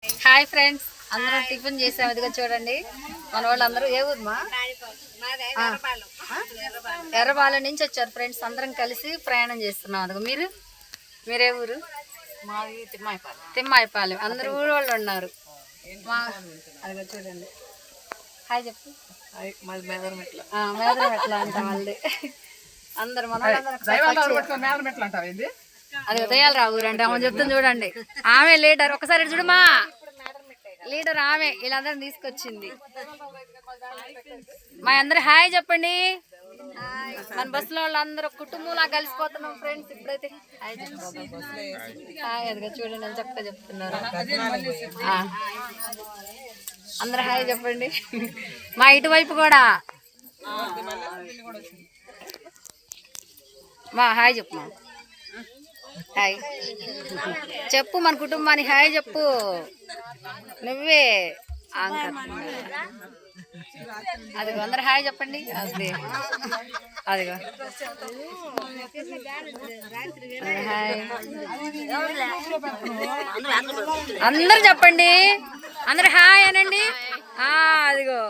Hi friends, అందరూ tiffin చేసాము. ఇదిగో చూడండి, మన వాళ్ళందరూ ఏ ఊరు మా ఎర్రబాలెం నుంచి వచ్చారు ఫ్రెండ్స్. అందరం కలిసి ప్రయాణం చేస్తున్నాం. అదిగో మీరే ఊరు? తిమ్మాయిపాలెం. అందరు ఊరు వాళ్ళు ఉన్నారు. అదిగో చూడండి, హాయ్ చెప్పు. మేదరమెట్ల అంట వాళ్ళది. అందరు మన అది ఉదయాలు రా ఊరు అంటే ఆమె చెప్తుంది చూడండి. ఆమె లీడర్. ఒకసారి చూడమా, లీడర్ ఆమె. వీళ్ళందరం తీసుకొచ్చింది. మా అందరు హాయ్ చెప్పండి. మన బస్సులో వాళ్ళందరూ కుటుంబంలా కలిసిపోతున్నాం ఫ్రెండ్స్. ఇప్పుడైతే హాయ్ చెప్పండి. హాయ్ అదిగా చూడండి అని చక్కగా చెప్తున్నారు. అందరు హాయ్ చెప్పండి. మా ఇటువైపు కూడా మా హాయ్ చెప్పు. హాయ్ చెప్పు, మన కుటుంబానికి హాయ్ చెప్పు. నువ్వే అదిగో అందరు హాయ్ చెప్పండి. అదిగో హాయ్ అందరు చెప్పండి. అందరు హాయ్ అనండి. అదిగో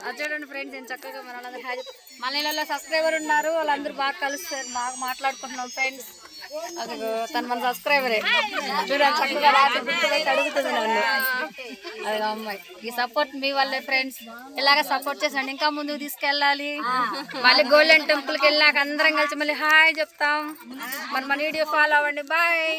అది చూడండి ఫ్రెండ్స్, నేను చక్కగా మన వాళ్ళందరూ హాయ్. మన ఇళ్ళలో సబ్స్క్రైబర్ ఉన్నారు, వాళ్ళందరూ బాగా కలుస్తారు, బాగా మాట్లాడుకుంటున్నాం ఫ్రెండ్స్. అదిగో తను మన సబ్స్క్రైబరే. చూడండి చక్కగా రాత్రి గుర్తుపెట్టి అడుగుతుంది నన్ను. అదిగో అమ్మాయి. ఈ సపోర్ట్ మీ వల్లే ఫ్రెండ్స్. ఇలాగ సపోర్ట్ చేసండి, ఇంకా ముందుకు తీసుకెళ్ళాలి. మళ్ళీ గోల్డెన్ టెంపుల్కి వెళ్ళాక అందరం కలిసి మళ్ళీ హాయ్ చెప్తాం. మన వీడియో ఫాలో అవ్వండి. బాయ్.